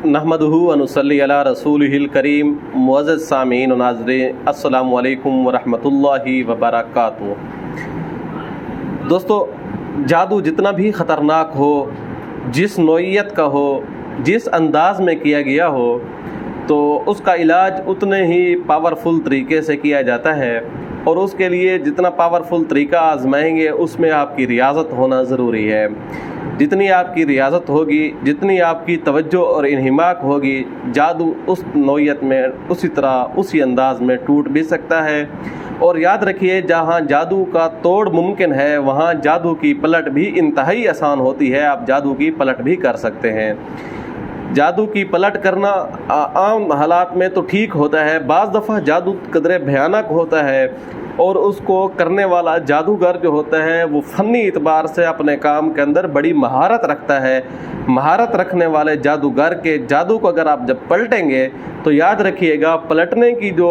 नहमदुहु व नुसल्ली अला रसूलिहिल करीम। मुअज़्ज़ज़ सामीन व नाज़रीन, अस्सलामु अलैकुम व रहमतुल्लाहि व बरकातुहू। दोस्तों, जादू जितना भी ख़तरनाक हो, जिस नौइयत का हो, जिस अंदाज़ में किया गया हो, तो उसका इलाज उतने ही पावरफुल तरीके से किया जाता है। और उसके लिए जितना पावरफुल तरीका आजमाएंगे, उसमें आपकी रियाज़त होना ज़रूरी है। जितनी आपकी रियाज़त होगी, जितनी आपकी तवज्जो और इन्हिमाक होगी, जादू उस नौइयत में उसी तरह उसी अंदाज़ में टूट भी सकता है। और याद रखिए, जहाँ जादू का तोड़ मुमकिन है, वहाँ जादू की पलट भी इंतहाई आसान होती है। आप जादू की पलट भी कर सकते हैं। जादू की पलट करना आम हालात में तो ठीक होता है, बाज़ दफ़ा जादू कदरे भयानक होता है और उसको करने वाला जादूगर जो होता है वो फ़नी एतबार से अपने काम के अंदर बड़ी महारत रखता है। महारत रखने वाले जादूगर के जादू को अगर आप जब पलटेंगे तो याद रखिएगा, पलटने की जो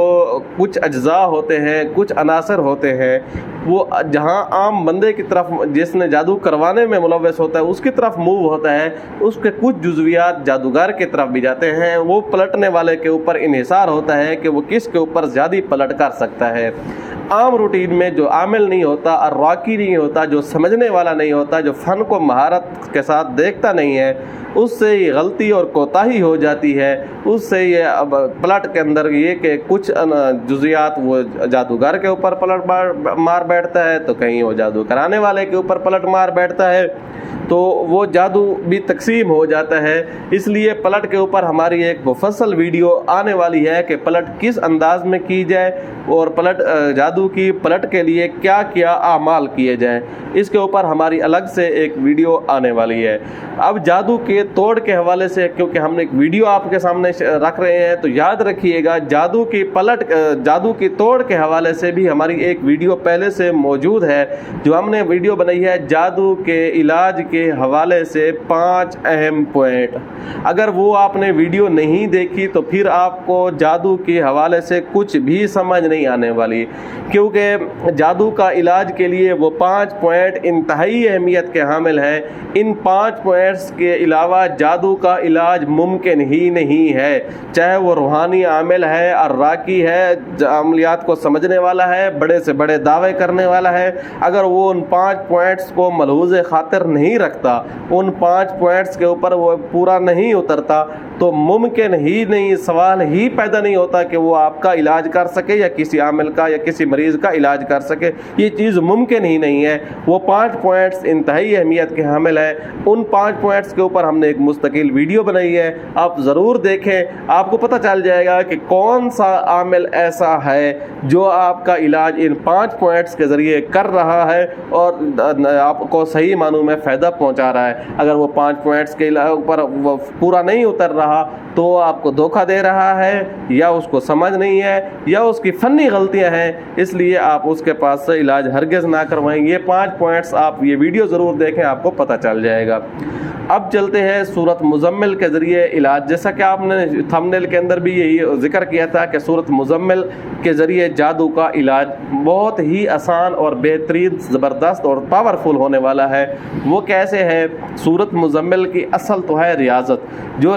कुछ अज्जा होते हैं, कुछ अनासर होते हैं, वो जहां आम बंदे की तरफ जिसने जादू करवाने में मुलव्वस होता है उसकी तरफ मूव होता है, उसके कुछ जुज़वियात जादूगर की तरफ भी जाते हैं। वो पलटने वाले के ऊपर इन्हिसार होता है कि वो किसके ऊपर ज़्यादा पलट कर सकता है। आम रूटीन में जो आमिल नहीं होता, अर्राकी नहीं होता, जो समझने वाला नहीं होता, जो फ़न को महारत के साथ देखता नहीं है, उससे ये गलती और कोताही हो जाती है। उससे ये अब पलट के अंदर ये कि कुछ जुज़ियात वो जादूगर के ऊपर पलट मार बैठता है, तो कहीं वो जादू कराने वाले के ऊपर पलट मार बैठता है, तो वो जादू भी तकसीम हो जाता है। इसलिए पलट के ऊपर हमारी एक मुफस्सल वीडियो आने वाली है कि पलट किस अंदाज में की जाए और पलट जादू की पलट के लिए क्या क्या आमाल किए जाएं। इसके ऊपर हमारी अलग से एक वीडियो आने वाली है। अब जादू के तोड़ के हवाले से, क्योंकि हमने एक वीडियो आपके सामने रख रहे हैं, तो याद रखिएगा, जादू की पलट, जादू की तोड़ के हवाले से भी हमारी एक वीडियो पहले से मौजूद है। जो हमने वीडियो बनाई है जादू के इलाज के हवाले से 5 अहम पॉइंट। अगर वो आपने वीडियो नहीं देखी तो फिर आपको जादू के हवाले से कुछ भी समझ नहीं आने वाली, क्योंकि जादू का इलाज के लिए वो 5 पॉइंट इंतहाई अहमियत के हामिल हैं। इन 5 पॉइंट्स के अलावा जादू का इलाज मुमकिन ही नहीं है। चाहे वो रूहानी आमिल है, अर्राकी है, अमलियात को समझने वाला है, बड़े से बड़े दावे करने वाला है, अगर वो उन 5 पॉइंट्स को मलहूज़ खातिर नहीं रखता, उन 5 पॉइंट्स के ऊपर वो पूरा नहीं उतरता, तो मुमकिन ही नहीं, सवाल ही पैदा नहीं होता कि वो आपका इलाज कर सके या किसी आमिल का या किसी मरीज़ का इलाज कर सके। ये चीज़ मुमकिन ही नहीं है। वो 5 पॉइंट्स इंतहाई अहमियत के हामिल है। उन 5 पॉइंट्स के ऊपर हमने एक मुस्तकिल वीडियो बनाई है, आप ज़रूर देखें। आपको पता चल जाएगा कि कौन सा आमिल ऐसा है जो आपका इलाज इन 5 पॉइंट्स के ज़रिए कर रहा है और आपको सही मानों में फ़ायदा पहुंचा रहा है। अगर वो 5 पॉइंट्स के ऊपर वो पूरा नहीं उतर रहा तो आपको धोखा दे रहा है, या उसको समझ नहीं है, या उसकी फ़नी गलतियां हैं, इसलिए आप उसके पास से इलाज हरगिज़ ना करवाएं। ये 5 पॉइंट्स आप ये वीडियो ज़रूर देखें, आपको पता चल जाएगा। अब चलते हैं सूरत मुज़म्मिल के ज़रिए इलाज। जैसा कि आपने थंबनेल के अंदर भी यही जिक्र किया था कि सूरत मुज़म्मिल के ज़रिए जादू का इलाज बहुत ही आसान और बेहतरीन, ज़बरदस्त और पावरफुल होने वाला है। वो कैसे है? सूरत मुज़म्मिल की असल तो है रियाज़त।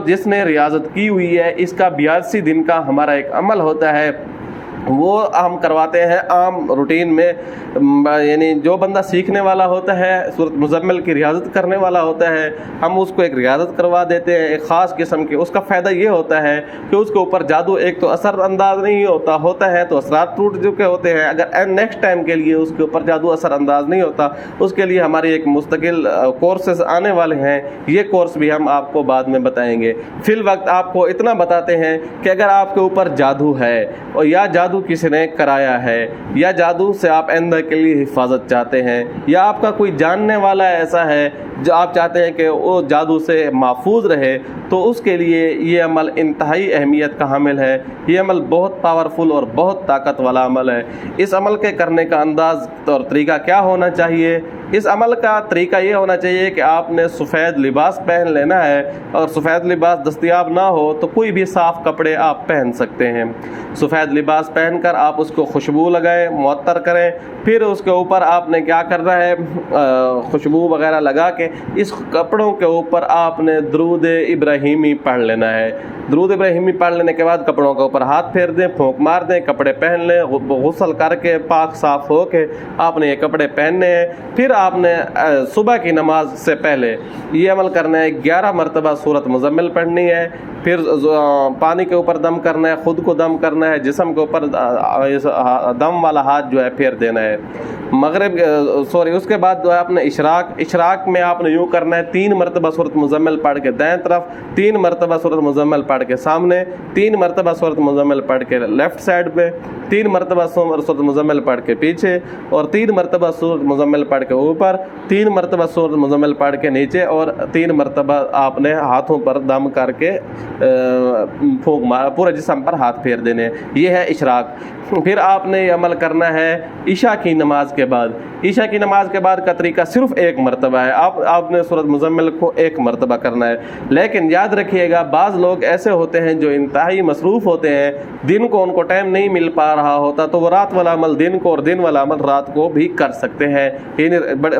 जिसने रियाज़त की हुई है, इसका 82 दिन का हमारा एक अमल होता है, वो हम करवाते हैं आम रूटीन में। यानी जो बंदा सीखने वाला होता है, सूरत मुज़म्मिल की रियाज़त करने वाला होता है, हम उसको एक रियाज़त करवा देते हैं एक ख़ास किस्म की। उसका फ़ायदा ये होता है कि उसके ऊपर जादू एक तो असर अंदाज नहीं होता है तो असरात टूट चुके होते हैं। अगर नेक्स्ट टाइम के लिए उसके ऊपर जादू असर अंदाज नहीं होता, उसके लिए हमारी एक मुस्तकिल कोर्सेज आने वाले हैं। ये कोर्स भी हम आपको बाद में बताएंगे। फिल वक्त आपको इतना बताते हैं कि अगर आपके ऊपर जादू है और या जादू किसी ने कराया है, या जादू से आप आइंदा के लिए हिफाजत चाहते हैं, या आपका कोई जानने वाला ऐसा है जो आप चाहते हैं कि वो जादू से महफूज रहे, तो उसके लिए ये अमल इंतहाई अहमियत का हामिल है। ये अमल बहुत पावरफुल और बहुत ताकत वाला अमल है। इस अमल के करने का अंदाज़ और तरीका क्या होना चाहिए? इस अमल का तरीका ये होना चाहिए कि आपने सफ़ेद लिबास पहन लेना है, और सफ़ेद लिबास दस्तयाब ना हो तो कोई भी साफ़ कपड़े आप पहन सकते हैं। सफ़ेद लिबास पहनकर आप उसको खुशबू लगाएं, मुअत्तर करें, پھر اس کے اوپر آپ نے کیا کرنا ہے، خوشبو وغیرہ لگا کے اس کپڑوں کے اوپر آپ نے درود ابراہیمی پڑھ لینا ہے۔ درود ابراہیمی پڑھ لینے کے بعد کپڑوں کے اوپر ہاتھ پھیر دیں، پھونک مار دیں، کپڑے پہن لیں، غسل کر کے پاک صاف ہو کے آپ نے یہ کپڑے پہننے ہیں۔ پھر آپ نے صبح کی نماز سے پہلے یہ عمل کرنا ہے، 11 مرتبہ سورۃ مزمل پڑھنی ہے، پھر پانی کے اوپر دم کرنا ہے، خود کو دم کرنا ہے، جسم کے اوپر دم والا ہاتھ جو ہے پھیر دینا ہے۔ اس کے بعد جو ہے اپنے اشراق میں آپ نے یوں کرنا ہے، 3 مرتبہ سورۃ مزمل پڑھ کے دائیں طرف، 3 مرتبہ سورۃ مزمل پڑھ کے سامنے، 3 مرتبہ سورۃ مزمل پڑھ کے لیفٹ سائڈ پہ، 3 مرتبہ سورۃ مزمل پڑھ کے پیچھے، اور 3 مرتبہ سورۃ مزمل پڑھ کے اوپر، 3 مرتبہ سورۃ مزمل پڑھ کے نیچے، اور 3 مرتبہ آپ نے ہاتھوں پر دم کر کے پھونک مارا، پورے جسم پر ہاتھ پھیر دینے۔ یہ ہے اشراق۔ پھر آپ نے یہ عمل کرنا ہے عشاء کی نماز کے بعد۔ عشاء کی نماز کے بعد کا طریقہ صرف 1 مرتبہ ہے، آپ نے سورۃ مزمل کو 1 مرتبہ کرنا ہے۔ لیکن یاد رکھیے گا، بعض لوگ ایسے ہوتے ہیں جو انتہائی مصروف ہوتے ہیں، دن کو ان کو ٹائم نہیں مل پا رہا ہوتا، تو وہ رات والا عمل دن کو اور دن والا عمل رات کو بھی کر سکتے ہیں،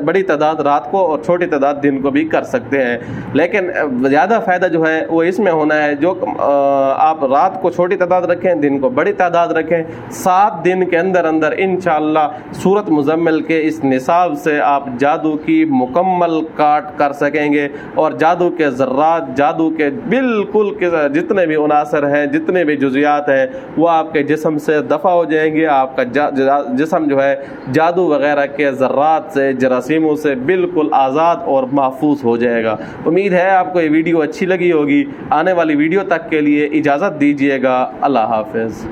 بڑی تعداد رات کو اور چھوٹی تعداد دن کو بھی کر سکتے ہیں۔ لیکن زیادہ فائدہ جو ہے وہ اس میں ہونا ہے، جو آپ رات کو چھوٹی تعداد رکھیں، دن کو بڑی تعداد رکھیں، 7 دن کے اندر انشاءاللہ سورۃ مزمل کے اس نصاب سے آپ جادو کی مکمل کاٹ کر سکیں گے، اور جادو کے ذرات، جادو کے بالکل جتنے بھی عناصر ہیں، جتنے بھی جزیات ہیں، وہ آپ کے جسم سے دفع ہو جائیں گے۔ آپ کا جسم جو ہے جادو وغیرہ کے ذرات سے، جراثیموں سے بالکل آزاد اور محفوظ ہو جائے گا۔ امید ہے آپ کو یہ ویڈیو اچھی لگی ہوگی۔ آنے والی ویڈیو تک کے لیے اجازت دیجیے گا۔ اللہ حافظ۔